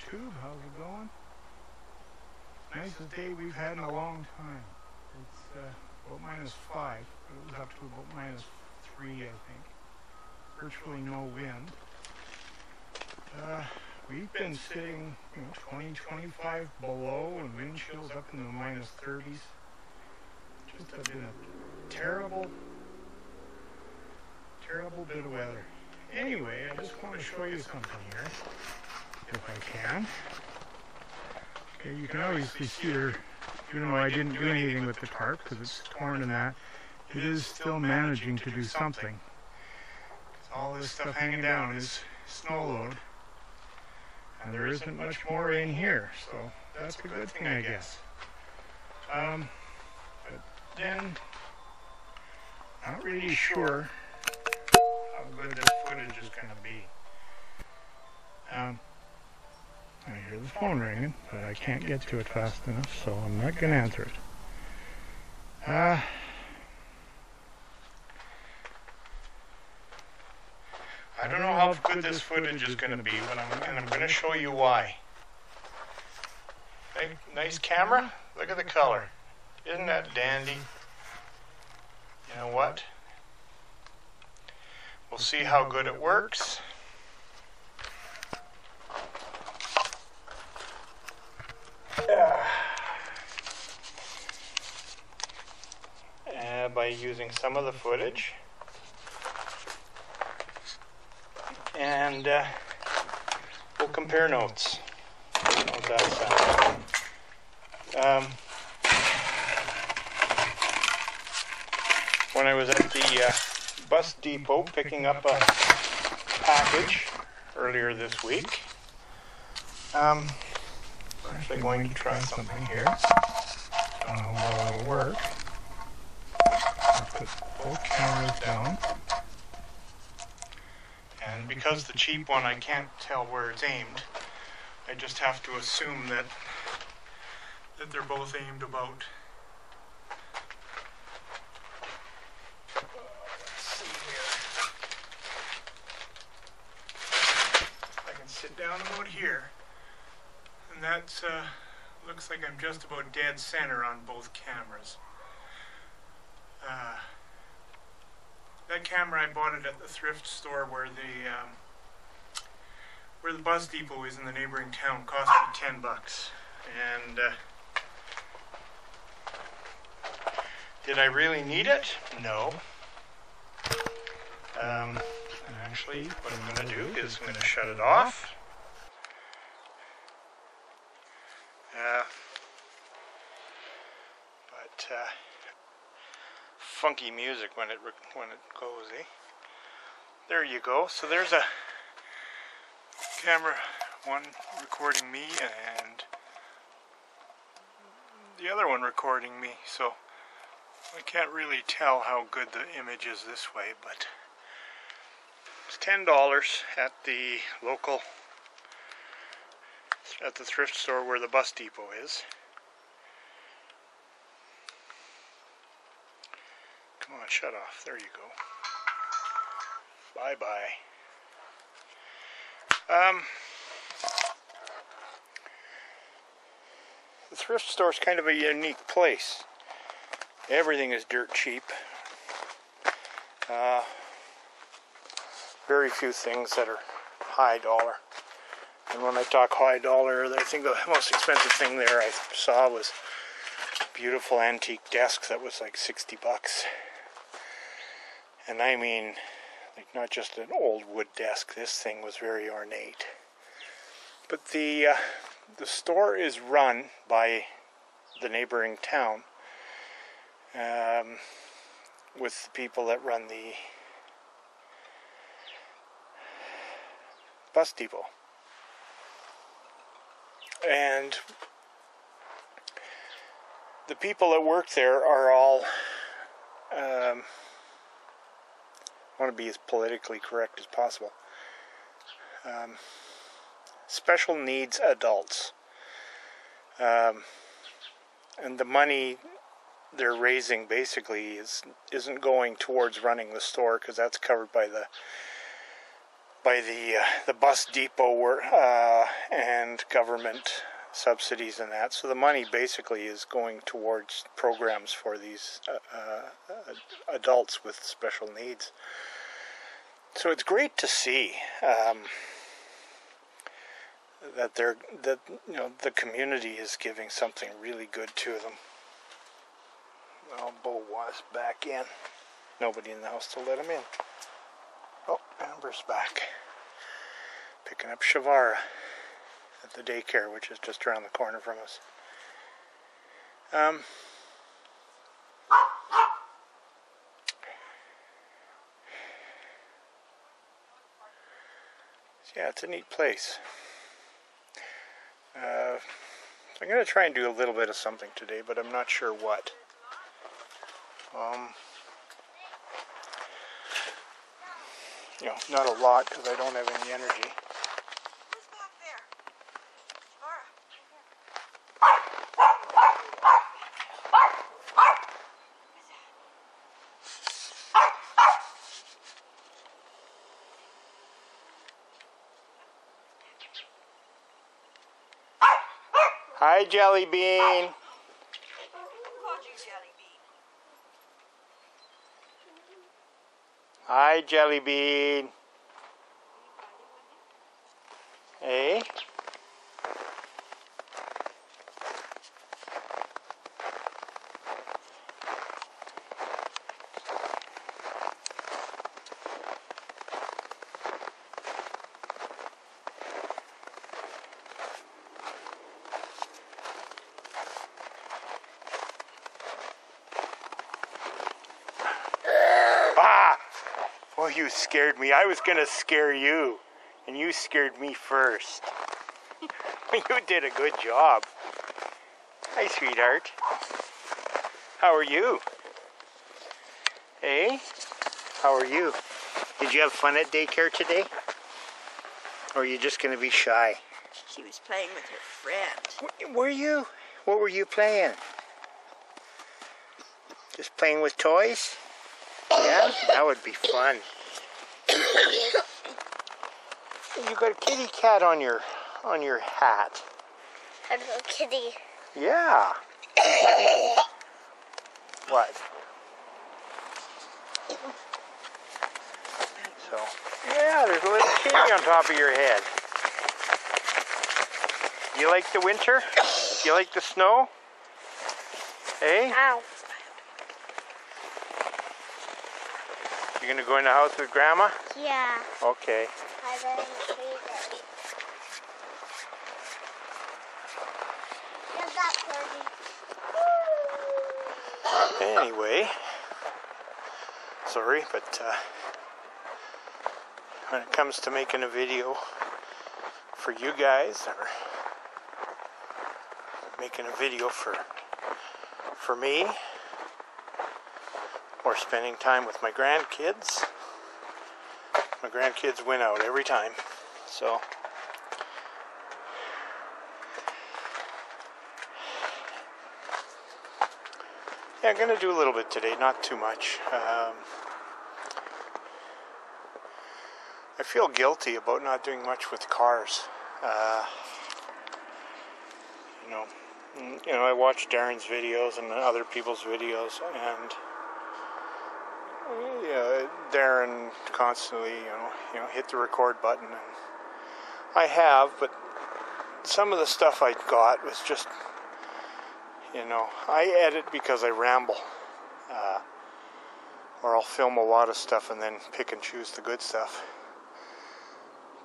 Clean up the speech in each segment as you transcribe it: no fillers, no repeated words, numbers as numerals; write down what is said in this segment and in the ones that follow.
YouTube, how's it going? Nicest day we've had in a long time. It's about -5, but it was up to about -3, I think. Virtually no wind. We've been sitting 20, 25 below and wind chills up in the -30s. Just have been a terrible bit of weather. Anyway, I just want to show you something here, if I can. Okay, you can obviously see there, even though I didn't do anything with the tarp because it's torn and that, it is still managing to do something. All this stuff hanging down is snow load, and there isn't much more in here, so that's a good thing, I guess. But then, not really sure how good this footage is going to be. I hear the phone ringing, but I can't get to it fast enough, so I'm not going to answer it. I don't know how good this footage is going to be, but I'm going to show you why. Hey, nice camera. Look at the color. Isn't that dandy? You know what? We'll see how good it works. By using some of the footage. And we'll compare notes. How's that sound? When I was at the bus depot picking up a package earlier this week, I'm actually going to try something here. I don't know how it'll work. I'll put both cameras down. And because the cheap one I can't tell where it's aimed, I just have to assume that they're both aimed about. Let's see here. I can sit down about here, and that looks like I'm just about dead center on both cameras. That camera, I bought it at the thrift store where the bus depot is in the neighboring town, cost me $10. And did I really need it? No. And actually, what I'm going to do is I'm going to shut it off. Funky music when it goes, eh? There you go. So there's a camera one recording me and the other one recording me. So I can't really tell how good the image is this way, but it's $10 at the thrift store where the bus depot is. Come on, shut off. There you go. Bye-bye. The thrift store is kind of a unique place. Everything is dirt cheap. Very few things that are high dollar. And when I talk high dollar, I think the most expensive thing there I saw was a beautiful antique desk that was like $60. And I mean, like not just an old wood desk. This thing was very ornate. But the store is run by the neighboring town, with the people that run the bus depot. And the people that work there are all want to be as politically correct as possible. Special needs adults. And the money they're raising basically isn't going towards running the store, because that's covered by by the bus depot and government subsidies and that. So the money basically is going towards programs for these adults with special needs. So it's great to see that the community is giving something really good to them. Oh, Bo was back in. Nobody in the house to let him in. Oh, Amber's back. Picking up Shavara at the daycare, which is just around the corner from us. Yeah, it's a neat place. I'm going to try and do a little bit of something today, but I'm not sure what. Not a lot because I don't have any energy. Who's back there? Laura. Hi, Jelly Bean. Who called you Jelly Bean? Hi, Jelly Bean. Hey. Oh, you scared me. I was going to scare you, and you scared me first. You did a good job. Hi, sweetheart. How are you? Hey? How are you? Did you have fun at daycare today? Or are you just going to be shy? She was playing with her friend. Were you? What were you playing? Just playing with toys? Yeah, that would be fun. You got a kitty cat on your hat. A little kitty. Yeah. What? So, yeah, there's a little kitty on top of your head. You like the winter? You like the snow? Hey? Ow. You gonna go in the house with Grandma? Yeah. Okay. I bet it's pretty good. Get that, Corgi. Anyway, sorry, but when it comes to making a video for you guys, or making a video for me, or spending time with my grandkids win out every time. So yeah, I'm going to do a little bit today, not too much. I feel guilty about not doing much with cars. I watch Darren's videos and other people's videos, and Darren constantly, hit the record button, and I have, but some of the stuff I got was just, I edit because I ramble, or I'll film a lot of stuff and then pick and choose the good stuff.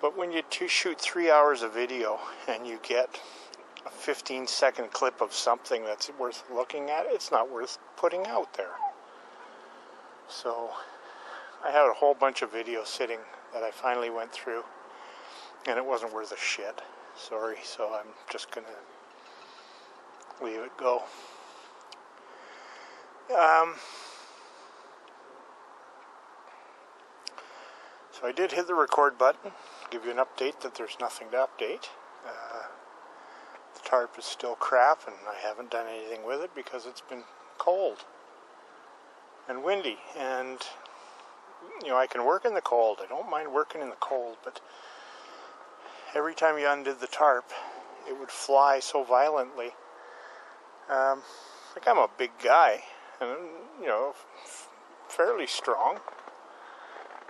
But when you shoot 3 hours of video and you get a 15-second clip of something that's worth looking at, it's not worth putting out there. So I had a whole bunch of videos sitting that I finally went through, and it wasn't worth a shit. Sorry, so I'm just going to leave it go. So I did hit the record button, give you an update that there's nothing to update. The tarp is still crap, and I haven't done anything with it because it's been cold and windy, and I can work in the cold. I don't mind working in the cold, but every time you undid the tarp, it would fly so violently. Like, I'm a big guy, and fairly strong.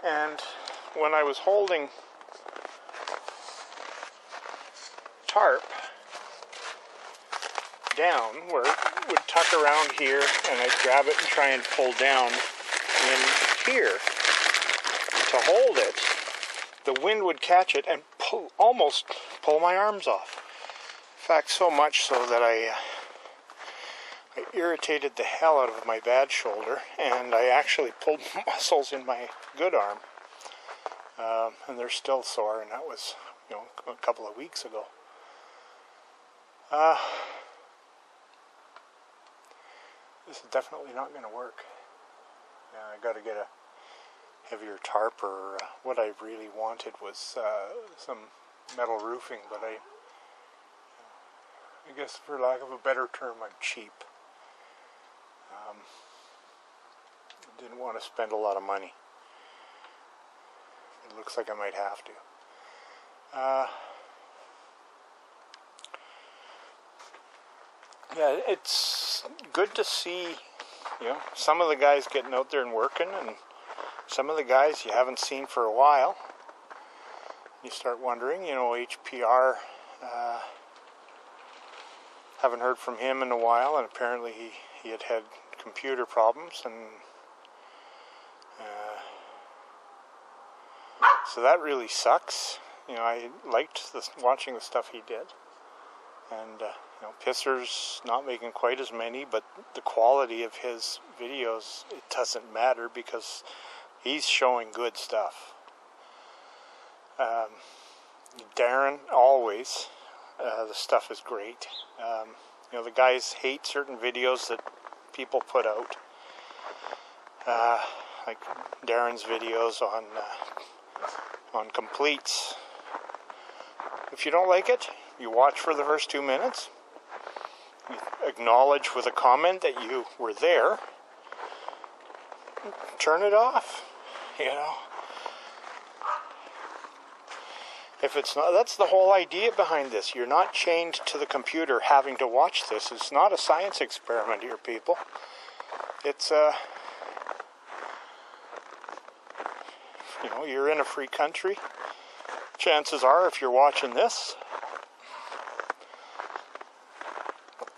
And when I was holding tarp down, where it would tuck around here, and I'd grab it and try and pull down in here to hold it, the wind would catch it and almost pull my arms off. In fact, so much so that I irritated the hell out of my bad shoulder, and I actually pulled muscles in my good arm, and they're still sore, and that was a couple of weeks ago. This is definitely not going to work. I got to get a heavier tarp, or what I really wanted was some metal roofing, but I guess, for lack of a better term, I'm cheap. Didn't want to spend a lot of money. It looks like I might have to. Yeah, it's good to see, some of the guys getting out there and working, and some of the guys you haven't seen for a while. You start wondering, HPR, haven't heard from him in a while, and apparently he had computer problems, and so that really sucks. I liked watching the stuff he did, and Pisser's not making quite as many, but the quality of his videos, it doesn't matter because he's showing good stuff. Darren, always, the stuff is great. The guys hate certain videos that people put out, like Darren's videos on completes. If you don't like it, you watch for the first 2 minutes, you acknowledge with a comment that you were there, turn it off. If it's not, that's the whole idea behind this. You're not chained to the computer having to watch this. It's not a science experiment here, people. It's you're in a free country. Chances are, if you're watching this,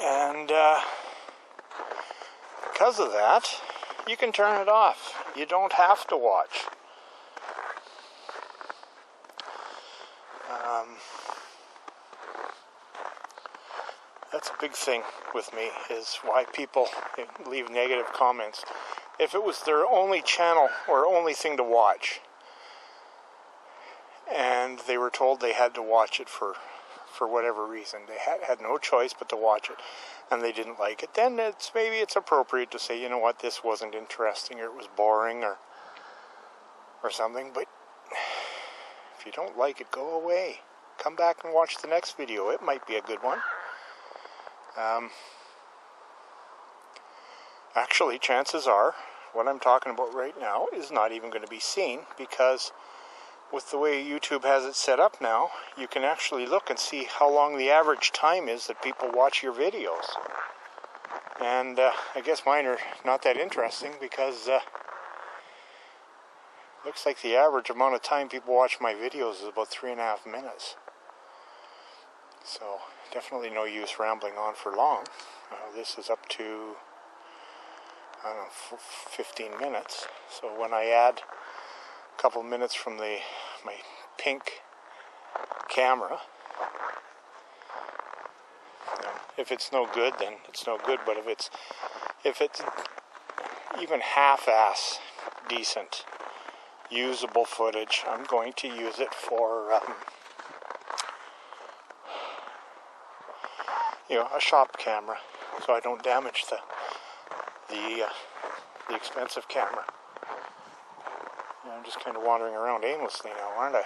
and because of that, you can turn it off. You don't have to watch. That's a big thing with me, is why people leave negative comments. If it was their only channel or only thing to watch, and they were told they had to watch it for whatever reason, they had no choice but to watch it, and they didn't like it, then maybe it's appropriate to say, what, this wasn't interesting, or it was boring, or something. But if you don't like it, go away. Come back and watch the next video. It might be a good one. Actually, chances are, what I'm talking about right now is not even going to be seen, because with the way YouTube has it set up now, you can actually look and see how long the average time is that people watch your videos. And I guess mine are not that interesting, because looks like the average amount of time people watch my videos is about 3.5 minutes. So definitely no use rambling on for long. This is up to, 15 minutes. So when I add a couple minutes from my pink camera, if it's no good, then it's no good. But if it's even half-ass decent, usable footage, I'm going to use it for a shop camera, so I don't damage the expensive camera. I'm just kind of wandering around aimlessly now, aren't I?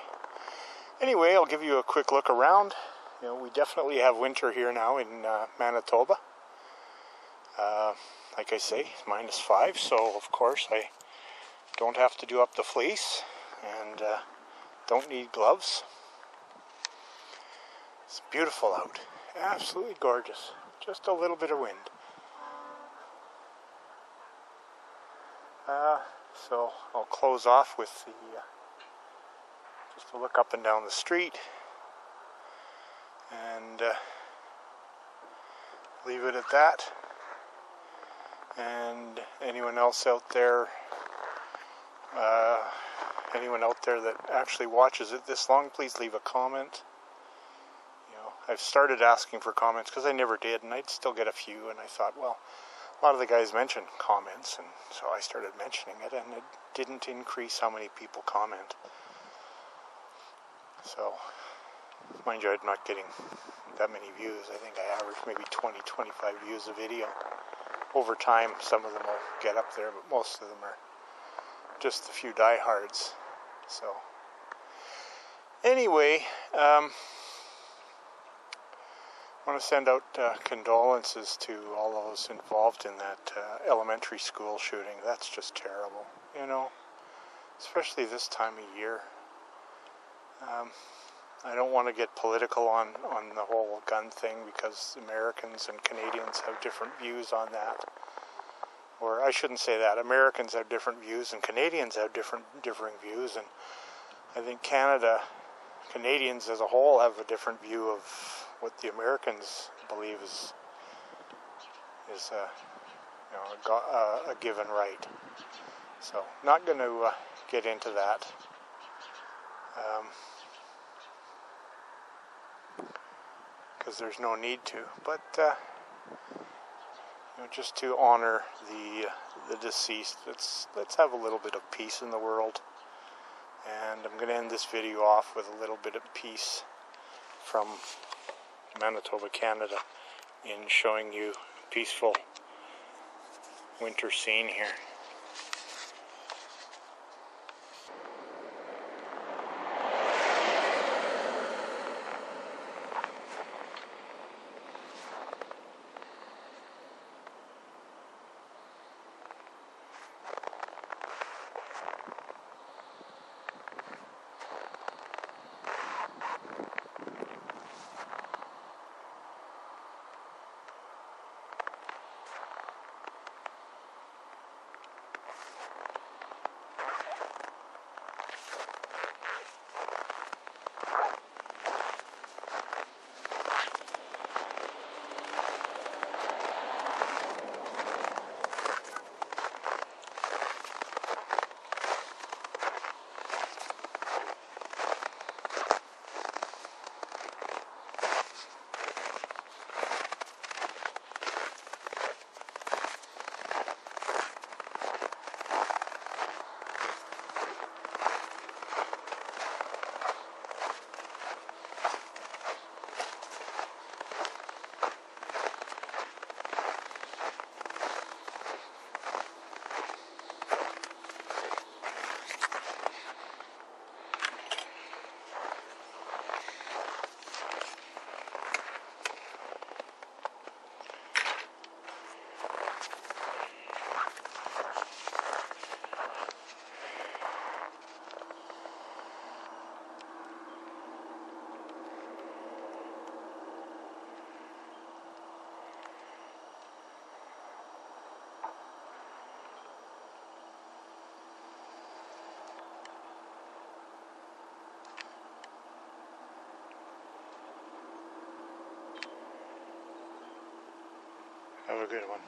Anyway, I'll give you a quick look around. We definitely have winter here now in Manitoba. Like I say, -5, so of course I don't have to do up the fleece, and don't need gloves. It's beautiful out. Absolutely gorgeous. Just a little bit of wind. So I'll close off with the just a look up and down the street, and leave it at that. And anyone else out there that actually watches it this long, please leave a comment. You know, I've started asking for comments because I never did, and I'd still get a few, and I thought, well, a lot of the guys mentioned comments, and so I started mentioning it, and it didn't increase how many people comment. So, mind you, I'm not getting that many views. I think I average maybe 20, 25 views a video. Over time, some of them will get up there, but most of them are just a few diehards. So, anyway, I want to send out condolences to all those involved in that elementary school shooting. That's just terrible, you know, especially this time of year. I don't want to get political on the whole gun thing, because Americans and Canadians have different views on that. Or I shouldn't say that. Americans have different views and Canadians have different views, and I think Canadians as a whole have a different view of what the Americans believe is a given right. So, not going to get into that. Because there's no need to, but just to honor the deceased, let's have a little bit of peace in the world. And I'm going to end this video off with a little bit of peace from Manitoba, Canada, in showing you a peaceful winter scene here. Have a good one.